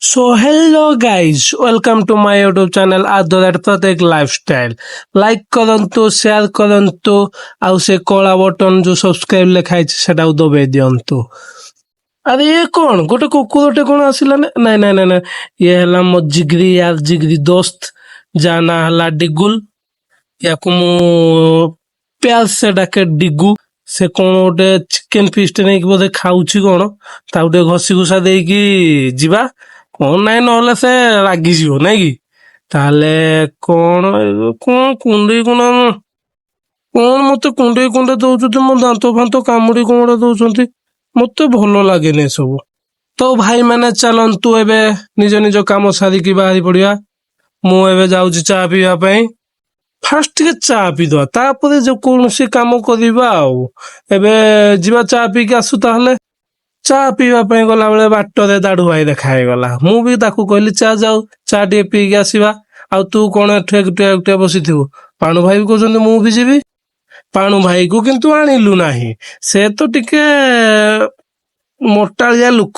So hello guys, welcome to my YouTube channel Adorat Pratek Lifestyle. Like କରନ୍ତୁ, share କରନ୍ତୁ, ଆଉ ସେ କଳା ବଟନ ଯୋଉ subscribe ଲେଖା ହେଇଛି ସେଟାକୁ ଦବେଇ ଦିଅନ୍ତୁ। ଆରେ ଇଏ କଣ ଗୋଟେ କୁକୁରଟେ କଣ ଆସିଲା ନା? ନାଇଁ ନାଇଁ ନାଇଁ ନାଇଁ, ଇଏ ହେଲା ମୋ ଜିଗରି ୟାର ଜିଗରି ଦୋସ୍ତ, ଯାହା ନାଁ ହେଲା ଡିଗୁଲ। ୟାକୁ ମୁଁ ପ୍ୟାର ସେ ଡାକେ ଡିଗୁ। ସେ କଣ ଗୋଟେ ଚିକେନ ଫିଷ୍ଟ ନେଇକି ବୋଧେ ଖାଉଛି କଣ, ତାକୁ ଟିକେ ଘଷି ଘୁଷା ଦେଇକି ଯିବା। କଣ ନାଇଁ ନହେଲେ ସେ ରାଗିଯିବ ନାଇଁ କି? ତାହେଲେ କଣ କୁଣ୍ଡେଇ କୁଣ୍ଡା କଣ ମତେ କୁଣ୍ଡେଇ କୁଣ୍ଡେଇ ଦଉଛନ୍ତି, ମୋ ଦାନ୍ତ ଫାନ୍ତ କାମୁଡି କୁମୁଡା ଦଉଛନ୍ତି। ମତେ ଭଲ ଲାଗେନି ଏସବୁ। ତ ଭାଇ ମାନେ ଚାଲନ୍ତୁ ଏବେ ନିଜ ନିଜ କାମ ସାରିକି ବାହାରି ପଡିବା। ମୁଁ ଏବେ ଯାଉଛି ଚା ପିଇବା ପାଇଁ। ଫାଷ୍ଟ ଟିକେ ଚା ପିଇଦବା, ତାପରେ ଯେ କୌଣସି କାମ କରିବା ଆଉ। ଏବେ ଯିବା ଚା ପିଇକି ଆସୁ ତାହେଲେ। ଚା ପିଇବା ପାଇଁ ଗଲାବେଳେ ବାଟରେ ଦାଢୁ ଭାଇ ଦେଖା ହେଇଗଲା। ମୁଁ ବି ତାକୁ କହିଲି ଚା ଯାଉ, ଚା ଟିକେ ପିଇକି ଆସିବା। ଆଉ ତୁ କଣ ଏଠୁ ଏକୁଟିଆ ଏକୁଟିଆ ବସିଥିବୁ? ପାଣୁ ଭାଇ ବି କହୁଛନ୍ତି ମୁଁ ବି ଯିବି। ପାଣୁ ଭାଇକୁ କିନ୍ତୁ ଆଣିଲୁ ନାହିଁ। ସେ ତ ଟିକେ ମୋଟାଳିଆ ଲୋକ।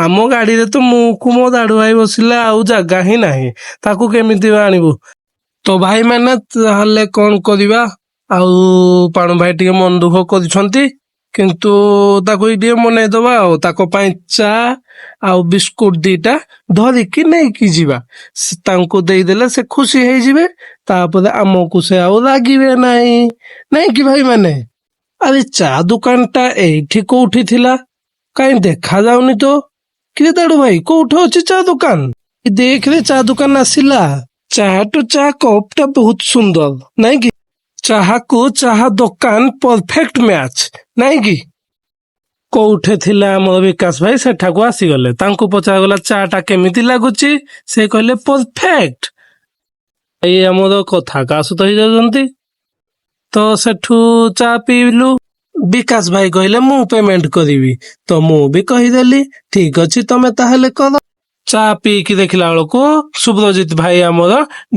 ଆମ ଗାଡିରେ ତ ମୁଁ ମୋ ଦାଢୁ ଭାଇ ବସିଲେ ଆଉ ଜାଗା ହିଁ ନାହିଁ, ତାକୁ କେମିତି ବା ଆଣିବୁ? ତ ଭାଇ ମାନେ ତାହେଲେ କଣ କରିବା? ଆଉ ପାଣୁ ଭାଇ ଟିକେ ମନ ଦୁଃଖ କରିଛନ୍ତି, କିନ୍ତୁ ତାକୁ ଟିକେ ମନେଇଦବା ଆଉ। ତାଙ୍କ ପାଇଁ ଚା ଆଉ ବିସ୍କୁଟ ଦିଟା ଧରିକି ନେଇକି ଯିବା। ତାଙ୍କୁ ଦେଇଦେଲେ ସେ ଖୁସି ହେଇଯିବେ। ତାପରେ ଆମକୁ ସେ ଆଉ ରାଗିବେ ନାହିଁ, ନାଇଁ କି ଭାଇ ମାନେ? ଆରେ ଚା ଦୋକାନ ଟା ଏଇଠି କୋଉଠି ଥିଲା? କାହିଁ ଦେଖା ଯାଉନି ତ। କିରେ ଦାଡୁ ଭାଇ, କୋଉଠି ଅଛି ଚା ଦୋକାନ? ଦେଖରେ ଚା ଦୋକାନ ଆସିଲା। ଚାହା ଟୁ ଚା କପ୍ ଟା ବହୁତ ସୁନ୍ଦର ନାଇଁ କି? ଚାହାକୁ ଚାହା ଦୋକାନ ପରଫେକ୍ଟ ମ୍ୟାଚ ନାଇଁ କି? କୋଉଠି ଥିଲା ଆମର ବିକାଶ ଭାଇ, ସେଠାକୁ ଆସିଗଲେ। ତାଙ୍କୁ ପଚରାଗଲା ଚା ଟା କେମିତି ଲାଗୁଛି? ସେ କହିଲେ ପରଫେକ୍ଟ। ଏଇ ଆମର କଥା କାହା ସହିତ ହେଇଯାଉଛନ୍ତି। ତ ସେଠୁ ଚା ପିଇଲୁ। ବିକାଶ ଭାଇ କହିଲେ ମୁଁ ପେମେଣ୍ଟ କରିବି। ତ ମୁଁ ବି କହିଦେଲି ଠିକ ଅଛି ତମେ ତାହେଲେ କର। ଚା ପିଇକି ଦେଖିଲା ବେଳକୁ ସୁବ୍ରଜିତ ଭାଇ ଆମର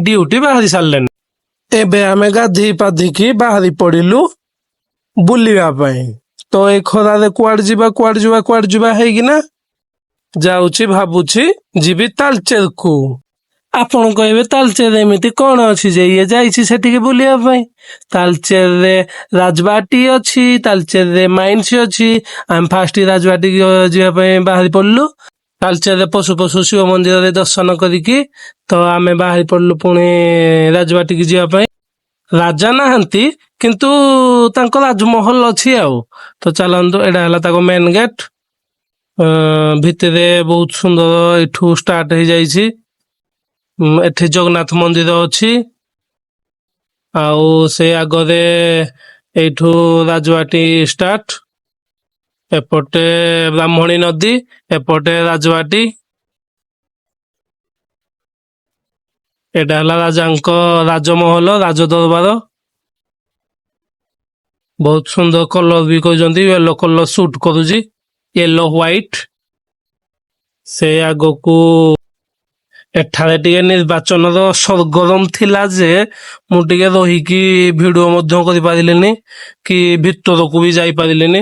ଡ୍ୟୁଟି ବାହାରି ସାରିଲେଣି। ଏବେ ଆମେ ଗାଧେଇ ପାଧିକି ବାହାରି ପଡିଲୁ ବୁଲିବା ପାଇଁ। ତ ଏଇ ଖରାରେ କୁଆଡେ ଯିବା କୁଆଡେ ଯିବା କୁଆଡେ ଯିବା ହେଇକିନା ଯାଉଛି, ଭାବୁଛି ଯିବି ତାଲଚେରକୁ। ଆପଣ କହିବେ ତାଲଚେରରେ ଏମିତି କଣ ଅଛି ଯେ ଇଏ ଯାଇଛି ସେଠିକି ବୁଲିବା ପାଇଁ? ତାଲଚେରରେ ରାଜବାଟୀ ଅଛି, ତାଲଚେରରେ ମାଇନ୍ସ ଅଛି। ଆମେ ଫାଷ୍ଟ ରାଜବାଟୀ ଯିବା ପାଇଁ ବାହାରି ପଡିଲୁ। ତାଲଚେରରେ ପଶୁ ପଶୁ ଶିବ ମନ୍ଦିରରେ ଦର୍ଶନ କରିକି ତ ଆମେ ବାହାରି ପଡିଲୁ ପୁଣି ରାଜବାଟୀକି ଯିବା ପାଇଁ। ରାଜା ନାହାନ୍ତି କିନ୍ତୁ ତାଙ୍କ ରାଜମହଲ ଅଛି ଆଉ। ତ ଚାଲନ୍ତୁ, ଏଇଟା ହେଲା ତାଙ୍କ ମେନ ଗେଟ୍। ଭିତରେ ବହୁତ ସୁନ୍ଦର ଏଠୁ ଷ୍ଟାର୍ଟ ହେଇଯାଇଛି। ଏଠି ଜଗନ୍ନାଥ ମନ୍ଦିର ଅଛି, ଆଉ ସେ ଆଗରେ ଏଇଠୁ ରାଜବାଟୀ ଷ୍ଟାର୍ଟ। ଏପଟେ ବ୍ରାହ୍ମଣୀ ନଦୀ, ଏପଟେ ରାଜବାଟୀ। ଏଇଟା ହେଲା ରାଜାଙ୍କ ରାଜମହଲ, ରାଜଦରବାର। ବହୁତ ସୁନ୍ଦର କଲର ବି କହିଛନ୍ତି, ୟେଲୋ କଲର ସୁଟ କରୁଛି, ୟେଲୋ ହ୍ୱାଇଟ। ସେ ଆଗକୁ ଏଠାରେ ଟିକେ ନିର୍ବାଚନର ସରଗରମ ଥିଲା ଯେ ମୁଁ ଟିକେ ରହିକି ଭିଡିଓ ମଧ୍ୟ କରିପାରିଲିନି କି ଭିତରକୁ ବି ଯାଇପାରିଲିନି।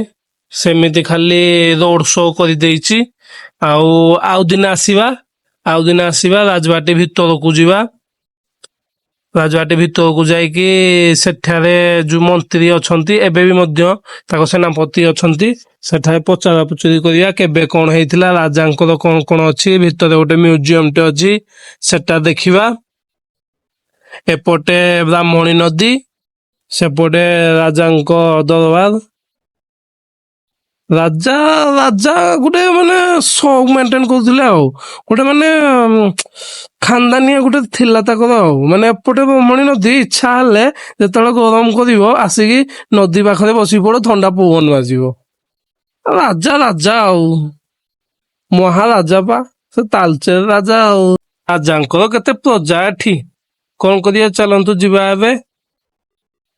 ସେମିତି ଖାଲି ରୋଡ ଶୋ କରିଦେଇଛି। ଆଉ ଦିନ ଆସିବା, ଆଉ ଦିନ ଆସିବା ରାଜବାଟୀ ଭିତରକୁ ଯିବା। ରାଜବାଟୀ ଭିତରକୁ ଯାଇକି ସେଠାରେ ଯୋଉ ମନ୍ତ୍ରୀ ଅଛନ୍ତି, ଏବେ ବି ମଧ୍ୟ ତାଙ୍କ ସେନାପତି ଅଛନ୍ତି, ସେଠାରେ ପଚରା ପଚରି କରିବା କେବେ କଣ ହେଇଥିଲା, ରାଜାଙ୍କର କଣ କଣ ଅଛି। ଭିତରେ ଗୋଟେ ମ୍ୟୁଜିୟମ ଟେ ଅଛି, ସେଟା ଦେଖିବା। ଏପଟେ ବ୍ରାହ୍ମଣୀ ନଦୀ, ସେପଟେ ରାଜାଙ୍କ ଦରବାର। ରାଜା ରାଜା ଗୋଟେ ମାନେ ସଉକ ମେଣ୍ଟେନ କରୁଥିଲେ ଆଉ। ଗୋଟେ ମାନେ ଖାନଦାନିଆ ଗୋଟେ ଥିଲା ତାଙ୍କର ଆଉ। ମାନେ ଏପଟେ ବ୍ରାହ୍ମଣୀ ନଦୀ, ଇଚ୍ଛା ହେଲେ ଯେତେବେଳେ ଗରମ କରିବ ଆସିକି ନଦୀ ପାଖରେ ବସି ପଡ, ଥଣ୍ଡା ପବନ ବାଜିବ। ରାଜା ରାଜା ଆଉ, ମହାରାଜା ପା ସେ ତାଲଚେର ରାଜା ଆଉ। ରାଜାଙ୍କର କେତେ ପ୍ରଜା ଏଠି। କଣ କରିବା, ଚାଲନ୍ତୁ ଯିବା ଏବେ।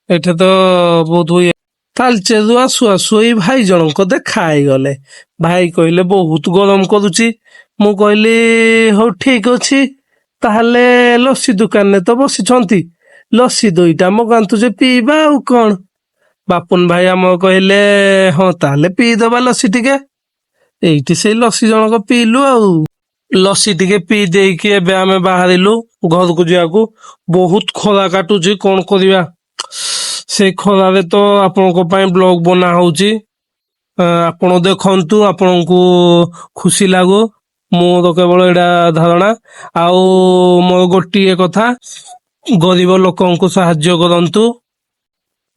ଏଠି ତ ବହୁତ ଇଏ। ତାଲଚେରରୁ ଆସୁ ଆସୁ ଏଇ ଭାଇ ଜଣଙ୍କ ଦେଖା ହେଇଗଲେ। ଭାଇ କହିଲେ ବହୁତ ଗରମ କରୁଛି। ମୁଁ କହିଲି ହଉ ଠିକ ଅଛି, ତାହେଲେ ଲସି ଦୋକାନରେ ତ ବସିଛନ୍ତି, ଲସି ଦୁଇଟା ମଗାନ୍ତୁ ଯେ ପିଇବା ଆଉ କଣ। ବାପୁନ ଭାଇ ଆମର କହିଲେ ହଁ ତାହେଲେ ପିଇଦବା ଲସି ଟିକେ। ଏଇଠି ସେଇ ଲସି ଜଣକ ପିଇଲୁ ଆଉ। ଲସି ଟିକେ ପିଇ ଦେଇକି ଏବେ ଆମେ ବାହାରିଲୁ ଘରକୁ ଯିବାକୁ। ବହୁତ ଖରା କାଟୁଛି, କଣ କରିବା। ସେଇ ଖରାରେ ତ ଆପଣଙ୍କ ପାଇଁ ବ୍ଲଗ ବନା ହଉଛି। ଆପଣ ଦେଖନ୍ତୁ, ଆପଣଙ୍କୁ ଖୁସି ଲାଗୁ। ମୋର କେବଳ ଏଇଟା ଧାରଣା। ଆଉ ମୋର ଗୋଟିଏ କଥା, ଗରିବ ଲୋକଙ୍କୁ ସାହାଯ୍ୟ କରନ୍ତୁ।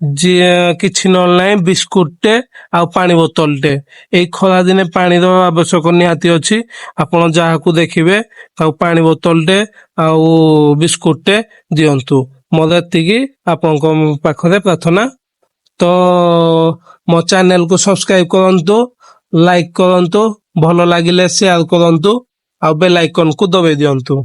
ଯିଏ କିଛି ନହେଲେ ନାହିଁ, ବିସ୍କୁଟଟେ ଆଉ ପାଣି ବୋତଲଟେ। ଏଇ ଖରା ଦିନେ ପାଣିର ଆବଶ୍ୟକ ନିହାତି ଅଛି। ଆପଣ ଯାହାକୁ ଦେଖିବେ ତାକୁ ପାଣି ବୋତଲଟେ ଆଉ ବିସ୍କୁଟଟେ ଦିଅନ୍ତୁ। ମୋର ଏତିକି ଆପଣଙ୍କ ପାଖରେ ପ୍ରାର୍ଥନା। ତ ମୋ ଚ୍ୟାନେଲକୁ ସବସ୍କ୍ରାଇବ କରନ୍ତୁ, ଲାଇକ୍ କରନ୍ତୁ, ଭଲ ଲାଗିଲେ ସେୟାର କରନ୍ତୁ, ଆଉ ବେଲ୍ ଆଇକନକୁ ଦବେଇ ଦିଅନ୍ତୁ।